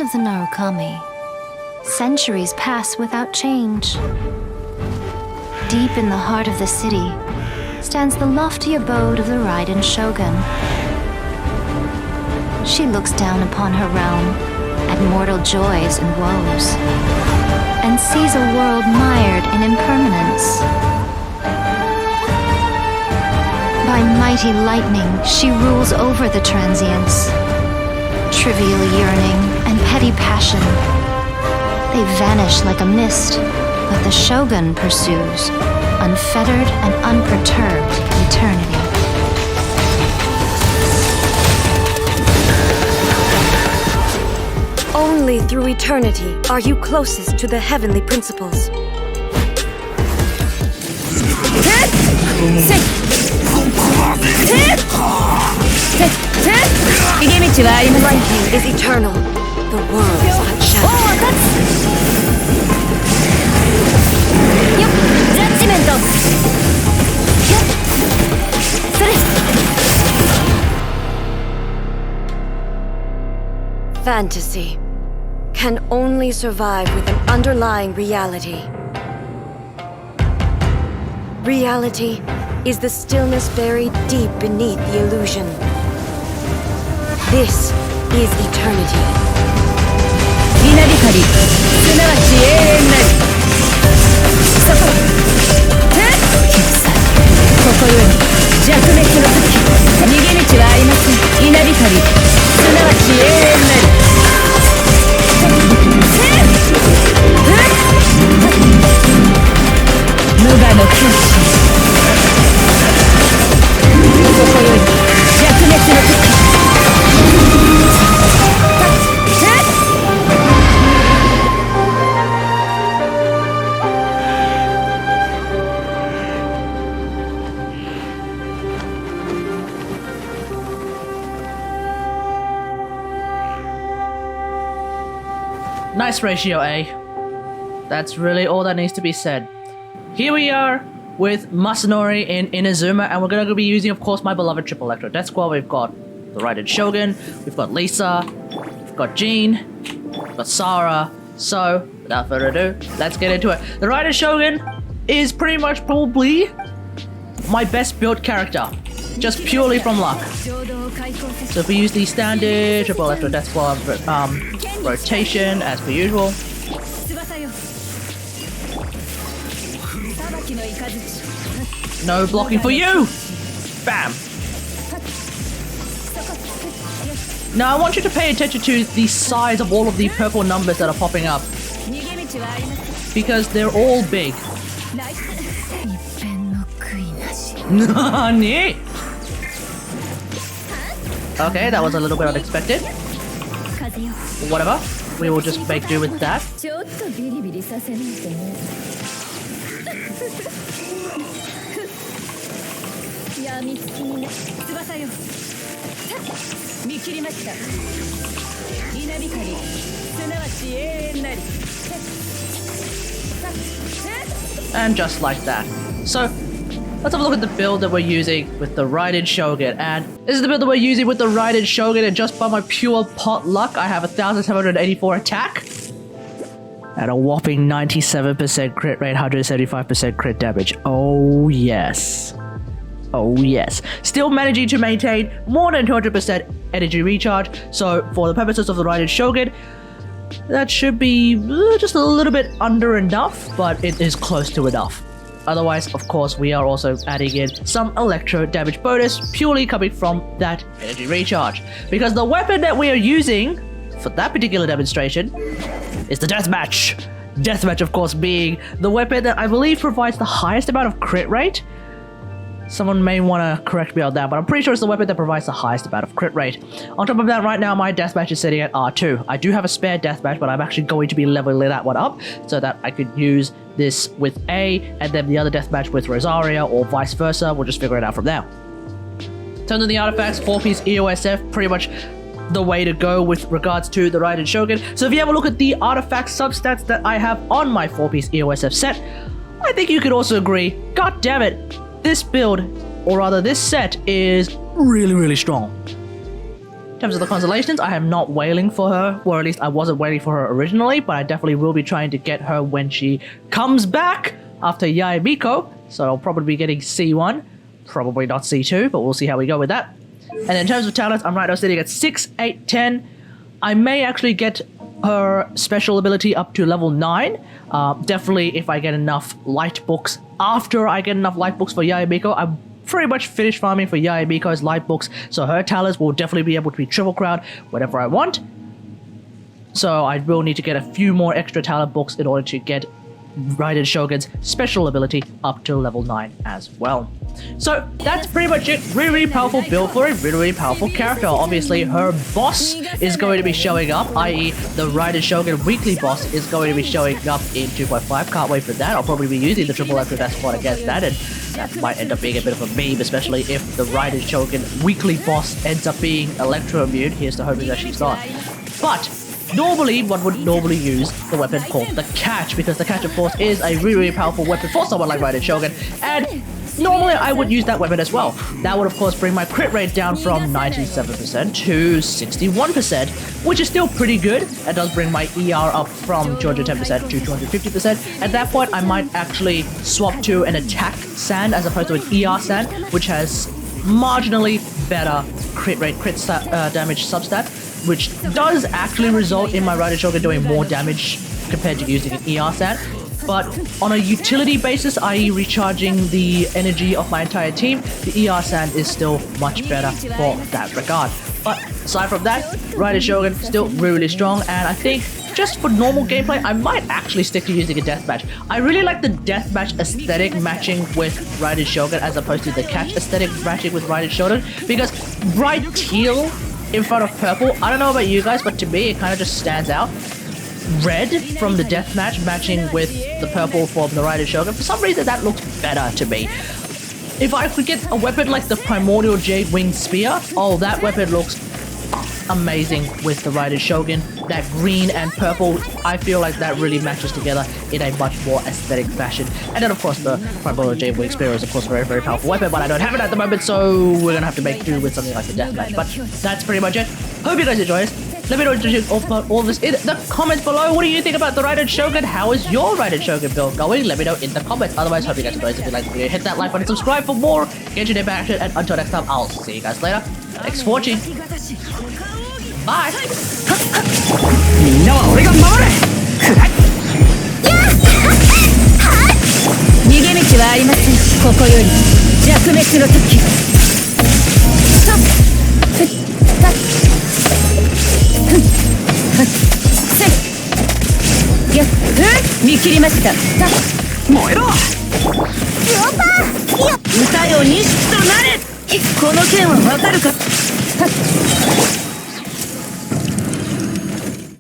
of the Narukami, centuries pass without change. Deep in the heart of the city stands the lofty abode of the Raiden Shogun. She looks down upon her realm at mortal joys and woes, and sees a world mired in impermanence. By mighty lightning, she rules over the transients. Trivial yearning and petty passion, they vanish like a mist, but the Shogun pursues, unfettered and unperturbed eternity. Only through eternity are you closest to the heavenly principles. Lightning is eternal. The world is unshadowed. Fantasy can only survive with an underlying reality. Reality is the stillness buried deep beneath the illusion. This is eternity. Nice ratio, A. That's really all that needs to be said. Here we are with Masanori in Inazuma, and we're going to be using, of course, my beloved Triple Electro Death Squad. We've got the Raiden Shogun, we've got Lisa, we've got Jean, we've got Sarah. So, without further ado, let's get into it. The Raiden Shogun is pretty much probably my best built character, just purely from luck. So if we use the standard Triple Electro Death Squad rotation as per usual. No blocking for you! Bam! Now I want you to pay attention to the size of all of the purple numbers that are popping up, because they're all big. Nani? Okay, that was a little bit unexpected. Whatever, we will just make do with that. And just like that. So, let's have a look at the build that we're using with the Raiden Shogun. And this is the build that we're using with the Raiden Shogun, and just by my pure pot luck, I have 1,784 attack and a whopping 97% crit rate, 175% crit damage. Oh yes. Oh yes. Still managing to maintain more than 200% energy recharge. So for the purposes of the Raiden Shogun, that should be just a little bit under enough, but it is close to enough. Otherwise, of course, we are also adding in some electro damage bonus purely coming from that energy recharge. Because the weapon that we are using for that particular demonstration is the Deathmatch. Deathmatch, of course, being the weapon that I believe provides the highest amount of crit rate. Someone may want to correct me on that, but I'm pretty sure it's the weapon that provides the highest amount of crit rate. On top of that, right now, my Deathmatch is sitting at R2. I do have a spare Deathmatch, but I'm actually going to be leveling that one up so that I could use this with A, and then the other Deathmatch with Rosaria, or vice versa. We'll just figure it out from there. In terms of the artifacts, 4-piece EOSF, pretty much the way to go with regards to the Raiden Shogun. So if you have a look at the artifact substats that I have on my 4-piece EOSF set, I think you could also agree, god damn it, this build, or rather this set, is really, really strong. In terms of the constellations, I am not wailing for her, or at least I wasn't waiting for her originally, but I definitely will be trying to get her when she comes back after Yae Miko. So I'll probably be getting C1, probably not C2, but we'll see how we go with that. And in terms of talents, I'm right now sitting at 6, 8, 10. I may actually get her special ability up to level 9. Definitely if I get enough light books. After I get enough light books for Yae Miko, I'm pretty much finished farming for Yae Miko's light books, so her talents will definitely be able to be triple crowned whenever I want. So I will need to get a few more extra talent books in order to get Raiden Shogun's special ability up to level 9 as well. So that's pretty much it. Really powerful build for a really powerful character. Obviously her boss is going to be showing up, i.e. the Raiden Shogun weekly boss is going to be showing up in 2.5. Can't wait for that. I'll probably be using the triple Electro Dash squad against that, and that might end up being a bit of a meme, especially if the Raiden Shogun weekly boss ends up being Electro immune. Here's to hoping that she's not. But normally, one would normally use the weapon called the Catch, because the Catch, of course, is a really powerful weapon for someone like Raiden Shogun, and normally I would use that weapon as well. That would, of course, bring my crit rate down from 97% to 61%, which is still pretty good. That does bring my ER up from 210% to 250%. At that point, I might actually swap to an attack sand as opposed to an ER sand, which has marginally better crit rate, damage substat, which does actually result in my Raiden Shogun doing more damage compared to using an ER sand. But on a utility basis, i.e. recharging the energy of my entire team, the ER sand is still much better for that regard. But aside from that, Raiden Shogun still really strong, and I think just for normal gameplay, I might actually stick to using a deathmatch. I really like the deathmatch aesthetic matching with Raiden Shogun as opposed to the catch aesthetic matching with Raiden Shogun, because bright teal in front of purple, I don't know about you guys, but to me it kind of just stands out. Red from the deathmatch matching with the purple from the Raiden Shogun, for some reason that looks better to me. If I could get a weapon like the Primordial Jade Winged Spear, oh, that weapon looks amazing with the Raiden Shogun. That green and purple, I feel like that really matches together in a much more aesthetic fashion. And then of course the Primordial Jade Winged Spear is of course a very powerful weapon, but I don't have it at the moment, so we're gonna have to make do with something like the deathmatch. But that's pretty much it. Hope you guys enjoy this. Let me know what you think about all this in the comments below. What do you think about the Raiden Shogun? How is your Raiden Shogun build going? Let me know in the comments. Otherwise, hope you guys enjoyed. If you like the video, hit that like button, subscribe for more Get Your Day Back action, and until next time, I'll see you guys later. Thanks for watching. Bye. みんなは俺が守れ。逃げ道はありません。ここより弱滅の時。さっ。さっ。せっ。やっ。見切りました。さっ。燃えろ。歌よ錦となれ。この剣はわかるか。はっ。